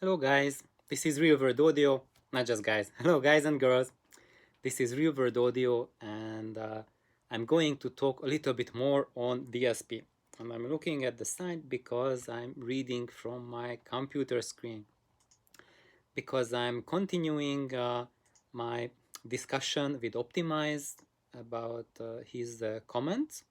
Hello guys, this is Real World Audio, not just guys. Hello guys and girls, this is Real World Audio and I'm going to talk a little bit more on DSP. And I'm looking at the site because I'm reading from my computer screen. Because I'm continuing my discussion with Optimize about his comments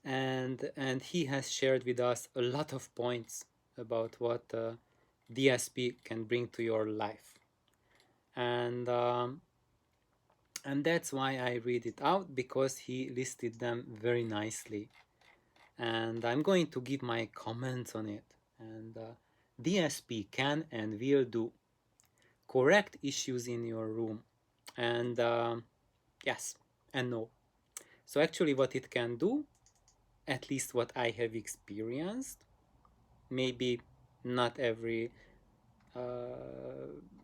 and he has shared with us a lot of points about what DSP can bring to your life, and um, and that's why I read it out because he listed them very nicely, and I'm going to give my comments on it. And DSP can and will do correct issues in your room, and yes and no. So actually, what it can do, at least what I have experienced, maybe not every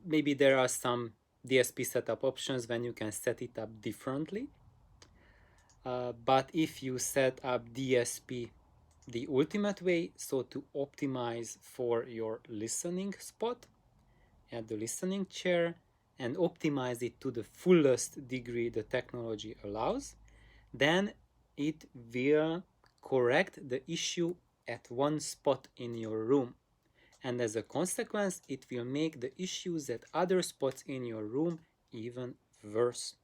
maybe there are some DSP setup options when you can set it up differently, but if you set up DSP the ultimate way, so to optimize for your listening spot at the listening chair and optimize it to the fullest degree the technology allows, then it will correct the issue at one spot in your room, and as a consequence it will make the issues at other spots in your room even worse.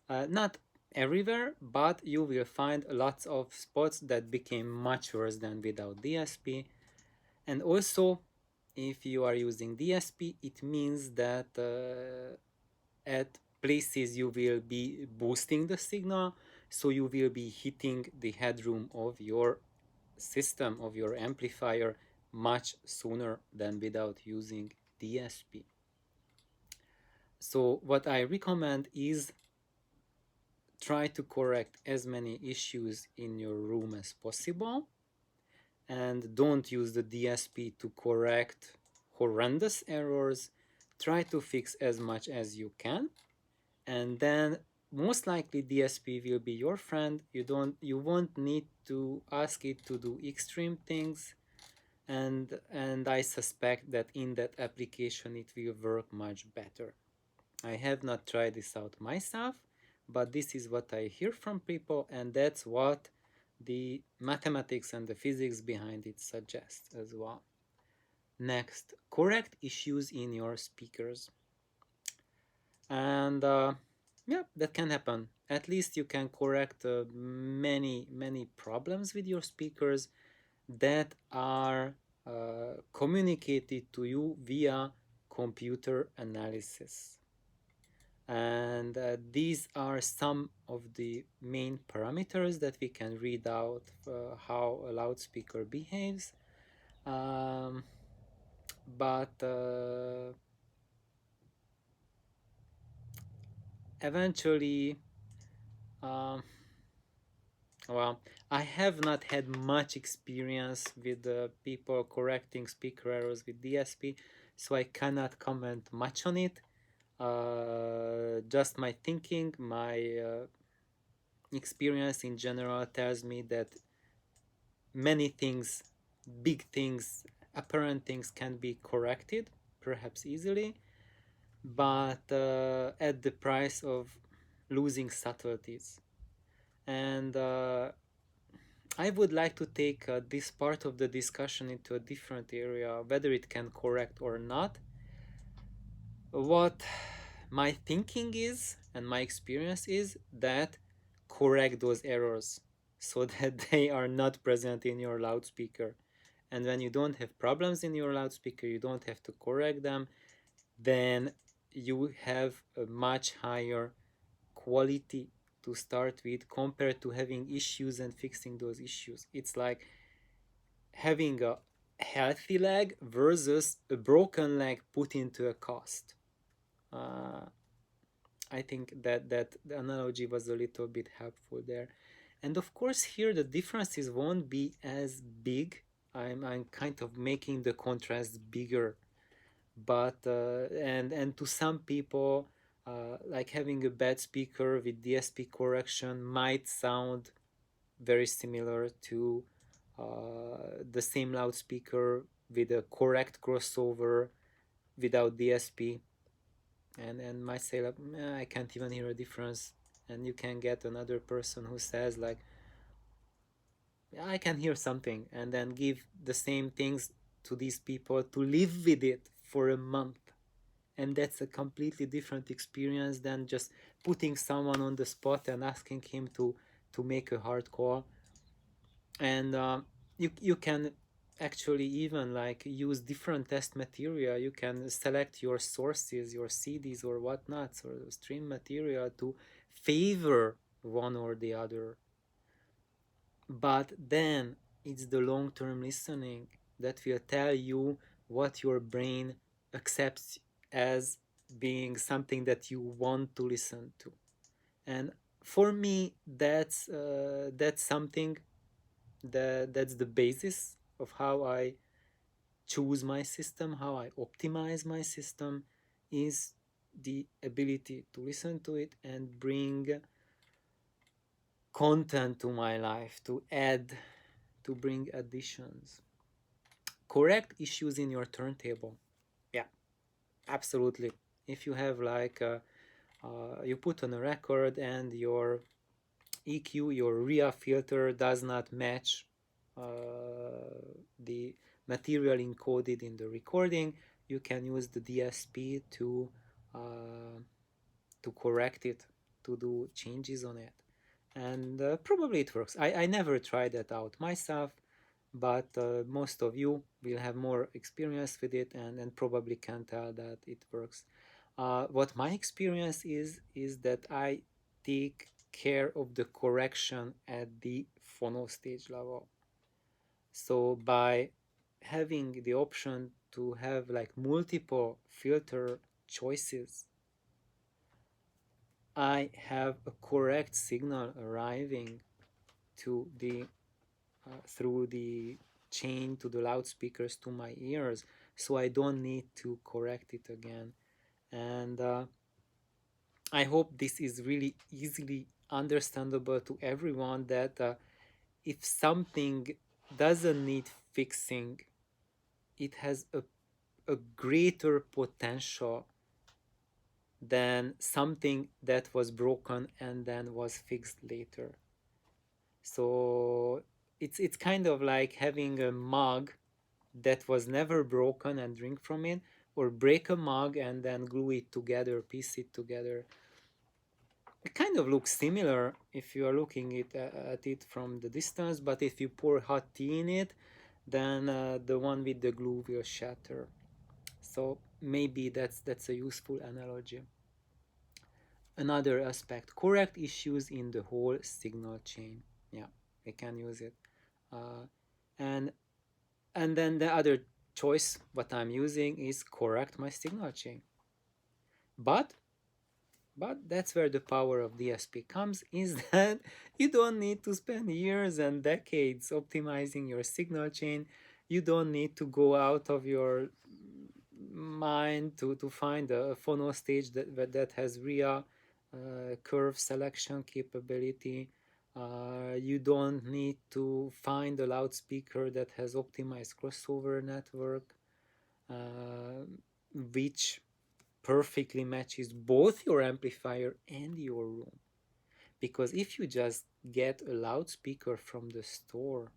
Not everywhere, but you will find lots of spots that became much worse than without DSP. And also, if you are using DSP, it means that at places you will be boosting the signal, so you will be hitting the headroom of your system, of your amplifier, much sooner than without using DSP. So what I recommend is try to correct as many issues in your room as possible, and don't use the DSP to correct horrendous errors. Try to fix as much as you can, and then most likely DSP will be your friend. You won't need to ask it to do extreme things, and I suspect that in that application it will work much better. I have not tried this out myself, but this is what I hear from people, and that's what the mathematics and the physics behind it suggest as well. Next, correct issues in your speakers. And yeah, that can happen. At least you can correct many problems with your speakers that are communicated to you via computer analysis. And these are some of the main parameters that we can read out how a loudspeaker behaves. But eventually, um, well, I have not had much experience with people correcting speaker errors with DSP, so I cannot comment much on it. Just my thinking, my experience in general tells me that many things, big things, apparent things can be corrected, perhaps easily, but at the price of losing subtleties. And I would like to take this part of the discussion into a different area, whether it can correct or not. What my thinking is and my experience is that correct those errors so that they are not present in your loudspeaker. And when you don't have problems in your loudspeaker, you don't have to correct them, then you have a much higher quality to start with compared to having issues and fixing those issues. It's like having a healthy leg versus a broken leg put into a cast. Uh, I think that the analogy was a little bit helpful there. And of course, here the differences won't be as big. I'm kind of making the contrast bigger, but and to some people, like having a bad speaker with DSP correction might sound very similar to the same loudspeaker with a correct crossover without DSP, and might say like, I can't even hear a difference. And you can get another person who says like, I can hear something, and then give the same things to these people to live with it for a month. And that's a completely different experience than just putting someone on the spot and asking him to make a hard call. And you can actually even like use different test material. You can select your sources, your CDs or whatnot, or stream material to favor one or the other. But then it's the long-term listening that will tell you what your brain accepts as being something that you want to listen to. And for me, that's something that's the basis of how I choose my system, how I optimize my system, is the ability to listen to it and bring content to my life, to add, to bring additions. Correct issues in your turntable. Yeah, absolutely. If you have like you put on a record and your EQ, your RIA filter does not match the material encoded in the recording, you can use the DSP uh, to correct it, to do changes on it. And probably it works. I never tried that out myself, but most of you will have more experience with it and probably can tell that it works. What my experience is that I take care of the correction at the phono stage level. So by having the option to have like multiple filter choices, I have a correct signal arriving to the through the chain to the loudspeakers to my ears, so I don't need to correct it again. And I hope this is really easily understandable to everyone, that if something doesn't need fixing, it has a greater potential than something that was broken and then was fixed later. So it's kind of like having a mug that was never broken and drink from it, or break a mug and then glue it together, piece it together. It kind of looks similar if you are looking at it from the distance, but if you pour hot tea in it, then the one with the glue will shatter. So maybe that's a useful analogy. Another aspect, correct issues in the whole signal chain. Yeah, we can use it. Uh, and and then the other choice what I'm using is correct my signal chain. But that's where the power of DSP comes, is that you don't need to spend years and decades optimizing your signal chain. You don't need to go out of your mind to find a phono stage that has RIA curve selection capability. You don't need to find a loudspeaker that has optimized crossover network, uh, which perfectly matches both your amplifier and your room. Because if you just get a loudspeaker from the store,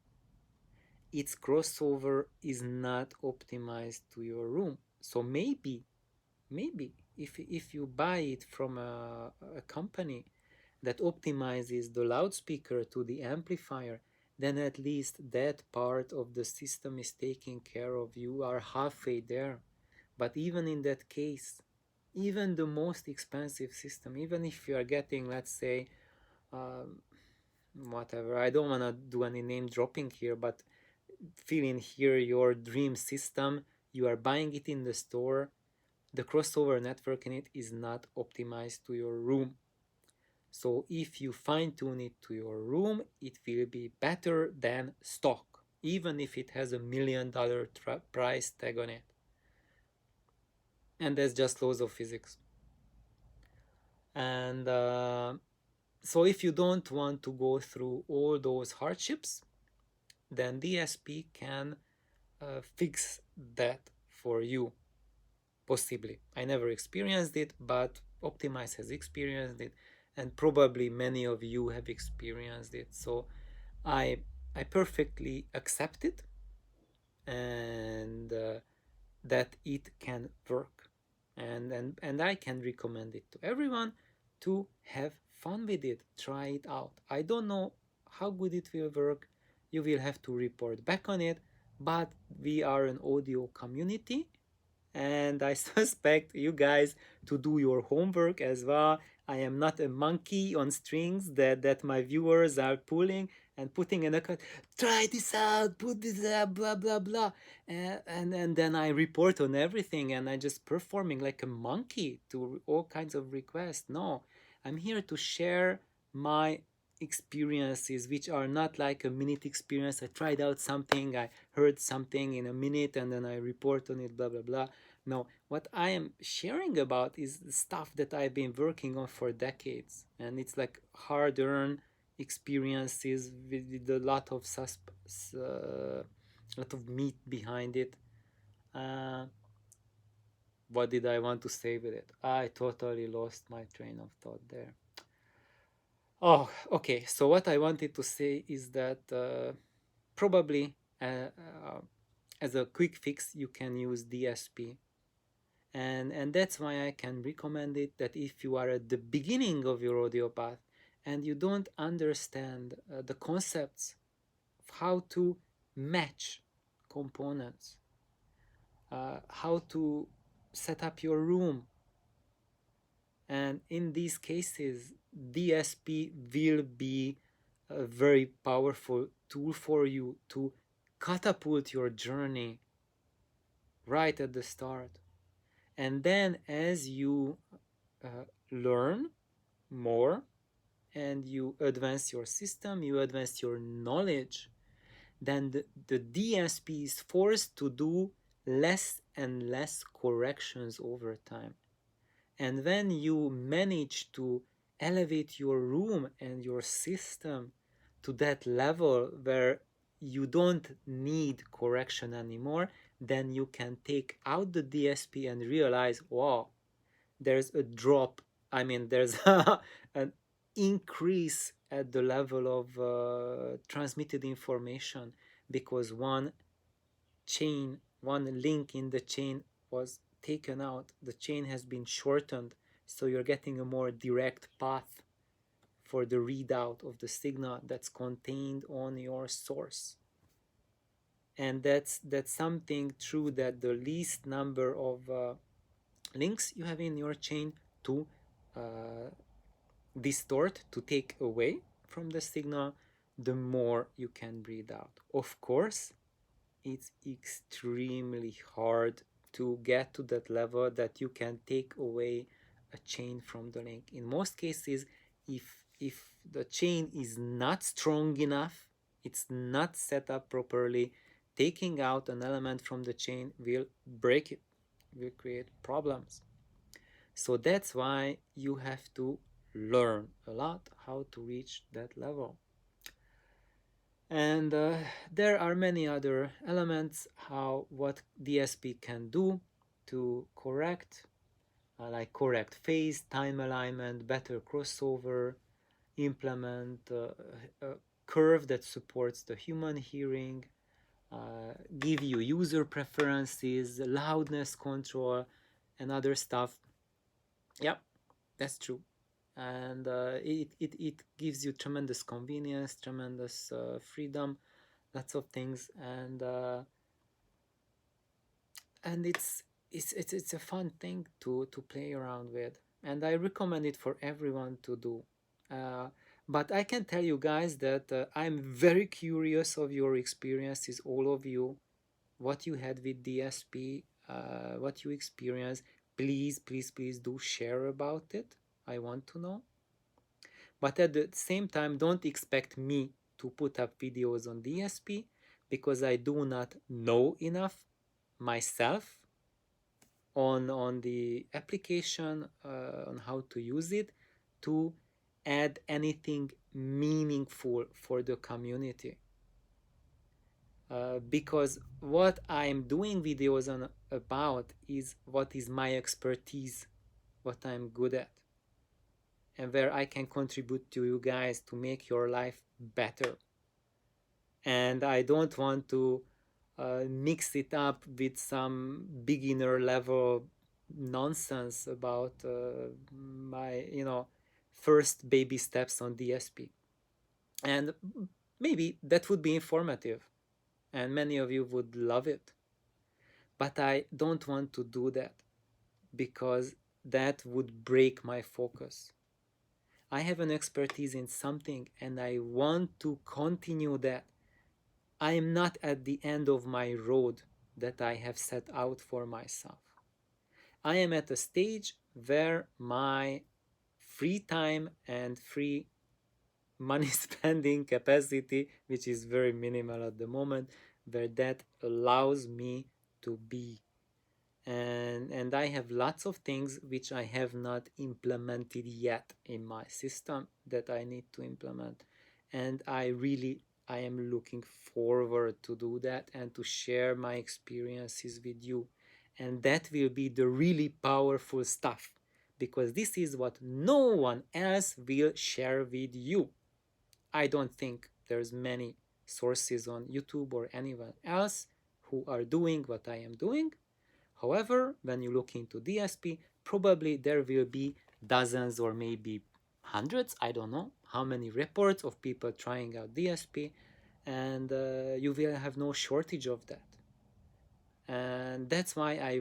its crossover is not optimized to your room. So maybe if you buy it from a company that optimizes the loudspeaker to the amplifier, then at least that part of the system is taken care of. You are halfway there. But even in that case, even the most expensive system, even if you are getting, let's say, um, whatever, I don't want to do any name dropping here, but fill in here your dream system, you are buying it in the store, the crossover network in it is not optimized to your room. So if you fine tune it to your room, it will be better than stock, even if it has $1 million price tag on it. And that's just laws of physics. And so if you don't want to go through all those hardships, then DSP can fix that for you. Possibly, I never experienced it, but Optimize has experienced it, and probably many of you have experienced it. So I I perfectly accept it, and that it can work, and I can recommend it to everyone to have fun with it. Try it out. I don't know how good it will work. You will have to report back on it, but we are an audio community, and I suspect you guys to do your homework as well. I am not a monkey on strings that my viewers are pulling and putting in a cut. Try this out, put this up, blah blah blah, and then I report on everything, and I just performing like a monkey to all kinds of requests. No, I'm here to share my experiences, which are not like a minute experience. I tried out something, I heard something in a minute, and then I report on it, blah blah blah. No, what I am sharing about is the stuff that I've been working on for decades, and it's like hard-earned experiences with a lot of meat behind it. Uh, what did I want to say with it? I totally lost my train of thought there. Oh, okay. So what I wanted to say is that probably as a quick fix, you can use DSP, and that's why I can recommend it. That if you are at the beginning of your audio path and you don't understand the concepts of how to match components, how to set up your room, and in these cases DSP will be a very powerful tool for you to catapult your journey right at the start. And then as you learn more and you advance your system, you advance your knowledge, then the DSP is forced to do less and less corrections over time. And when you manage to elevate your room and your system to that level where you don't need correction anymore, then you can take out the DSP and realize, wow, there's a drop. I mean, there's an increase at the level of transmitted information, because one link in the chain was taken out. The chain has been shortened, so you're getting a more direct path for the readout of the signal that's contained on your source. And that's something true, that the least number of links you have in your chain to uh, distort, to take away from the signal, the more you can read out. Of course, it's extremely hard to get to that level that you can take away a chain from the link. In most cases, if the chain is not strong enough, it's not set up properly, taking out an element from the chain will break it, will create problems. So that's why you have to learn a lot how to reach that level. And there are many other elements what DSP can do to correct, like correct phase, time alignment, better crossover, implement a curve that supports the human hearing, give you user preferences, loudness control, and other stuff. Yeah, that's true. And it gives you tremendous convenience, tremendous freedom, lots of things, and it's a fun thing to play around with, and I recommend it for everyone to do. Uh, but I can tell you guys that I'm very curious of your experiences, all of you, what you had with DSP, what you experienced. Please, please, please do share about it. I want to know. But at the same time, don't expect me to put up videos on DSP, because I do not know enough myself on the application, on how to use it, to add anything meaningful for the community. because what I'm doing videos on about is what is my expertise, what I'm good at, and where I can contribute to you guys to make your life better. And I don't want to mix it up with some beginner level nonsense about my, first baby steps on DSP. And maybe that would be informative, and many of you would love it. But I don't want to do that because that would break my focus. I have an expertise in something and I want to continue that. I am not at the end of my road that I have set out for myself. I am at a stage where my free time and free money spending capacity, which is very minimal at the moment, where that allows me to be. And I have lots of things which I have not implemented yet in my system that I need to implement. And I am looking forward to do that and to share my experiences with you. And that will be the really powerful stuff, because this is what no one else will share with you. I don't think there's many sources on YouTube or anyone else who are doing what I am doing. However, when you look into DSP, probably there will be dozens or maybe hundreds, I don't know how many reports of people trying out DSP, and you will have no shortage of that. And that's why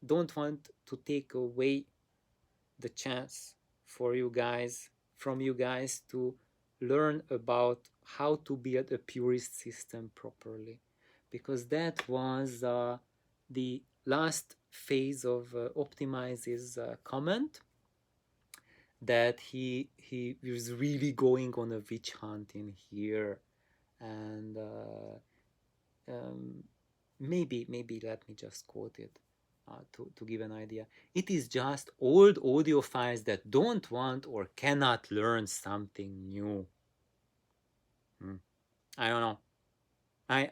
don't want to take away the chance for you guys from you guys to learn about how to build a purist system properly, because that was the last phase of Optimize's comment, that he was really going on a witch hunt in here. And um, maybe let me just quote it to give an idea. It is just old audiophiles that don't want or cannot learn something new. I don't know. I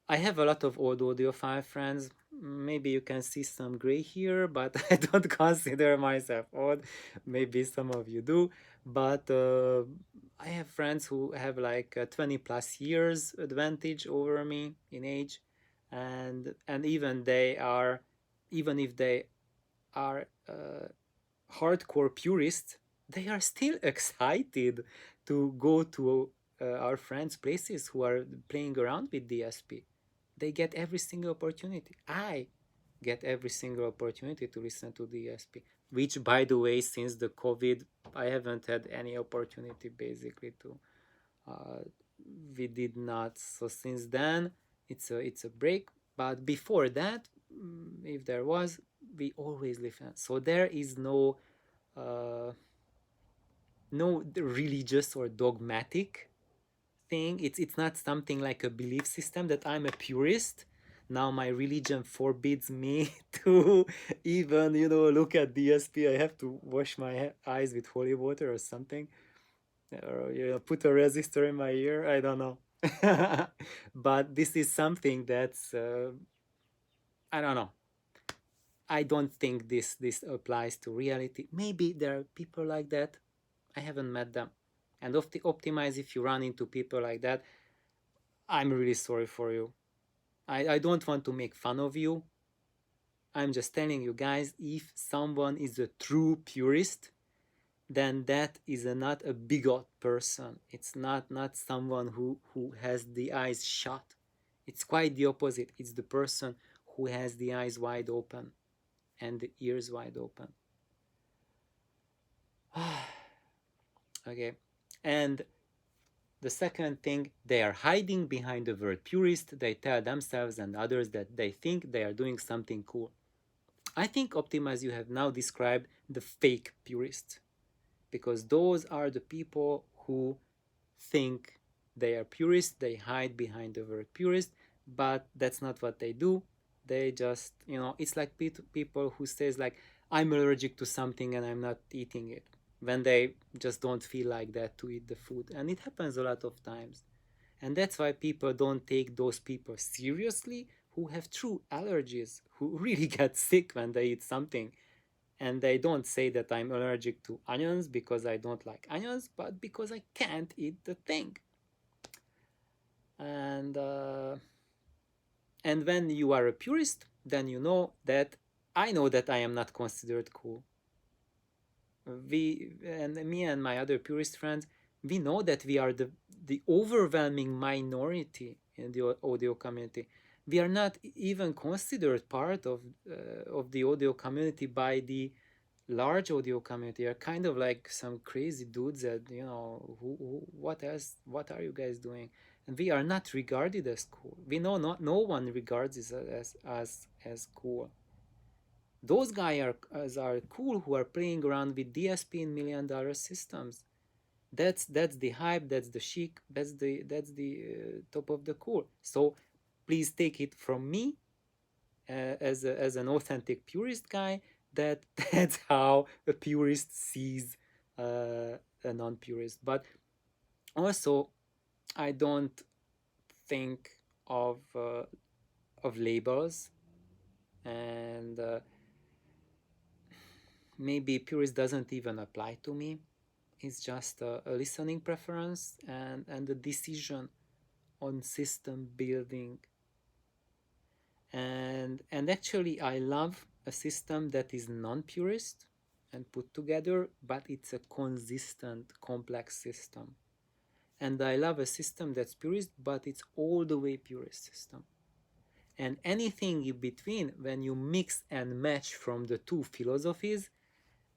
I have a lot of old audiophile friends. Maybe you can see some gray here, but I don't consider myself old. Maybe some of you do. But I have friends who have like 20 plus years advantage over me in age. And even if they are hardcore purists, they are still excited to go to our friends' places who are playing around with DSP. They get every single opportunity. I get every single opportunity to listen to DSP, which, by the way, since the COVID, I haven't had any opportunity basically to. Uh, we did not. So since then, it's a break. But before that, if there was, we always listen. So there is uh, no religious or dogmatic thing. It's not something like a belief system that I'm a purist. Now my religion forbids me to even look at DSP. I have to wash my eyes with holy water or something, or put a resistor in my ear. I don't know. But this is something that's I don't know. I don't think this applies to reality. Maybe there are people like that. I haven't met them. And optimize, if you run into people like that, I'm really sorry for you. I don't want to make fun of you. I'm just telling you guys, if someone is a true purist, then that is not a bigot person. It's not someone who has the eyes shut. It's quite the opposite. It's the person who has the eyes wide open and the ears wide open. Okay. And the second thing, they are hiding behind the word purist. They tell themselves and others that they think they are doing something cool. I think, Optimize, you have now described the fake purists, because those are the people who think they are purists. They hide behind the word purist, but that's not what they do. They just, it's like people who says like, I'm allergic to something and I'm not eating it, when they just don't feel like that to eat the food. And it happens a lot of times. And that's why people don't take those people seriously who have true allergies, who really get sick when they eat something. And they don't say that I'm allergic to onions because I don't like onions, but because I can't eat the thing. And and when you are a purist, then you know that I know that I am not considered cool. We and me and my other purist friends, we know that we are the overwhelming minority in the audio community. We are not even considered part of the audio community by the large audio community. Are kind of like some crazy dudes that, you know, what else, what are you guys doing? And we are not regarded as cool. We know not no one regards us as cool. Those guys are cool who are playing around with DSP in $1 million systems. That's the hype. That's the chic. That's the top of the cool. So please take it from me, as an authentic purist guy, that that's how a purist sees a non-purist. But also, I don't think of labels, and maybe purist doesn't even apply to me. It's just a listening preference and a decision on system building. And actually, I love a system that is non-purist and put together, but it's a consistent, complex system. And I love a system that's purist, but it's all the way purist system. And anything in between, when you mix and match from the two philosophies,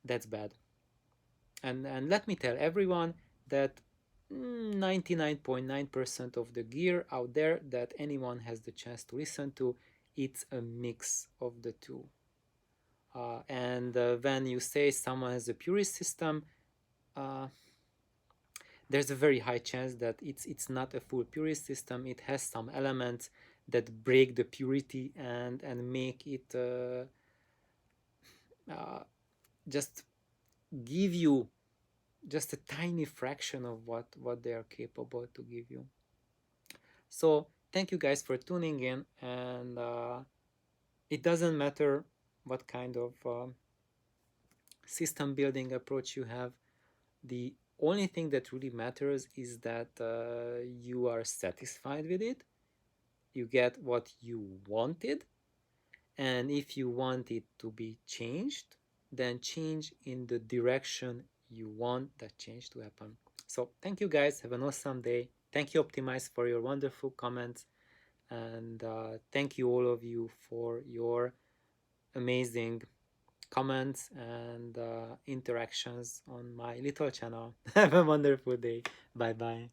that's bad. And let me tell everyone that 99.9% of the gear out there that anyone has the chance to listen to, it's a mix of the two. And when you say someone has a purist system, uh, there's a very high chance that it's not a full purist system. It has some elements that break the purity and make it just give you just a tiny fraction of what they are capable to give you. So thank you guys for tuning in, and it doesn't matter what kind of system building approach you have. The only thing that really matters is that you are satisfied with it, you get what you wanted, and if you want it to be changed, then change in the direction you want that change to happen. So thank you guys, have an awesome day. Thank you Optimize for your wonderful comments, and thank you all of you for your amazing comments and interactions on my little channel. Have a wonderful day. Bye bye.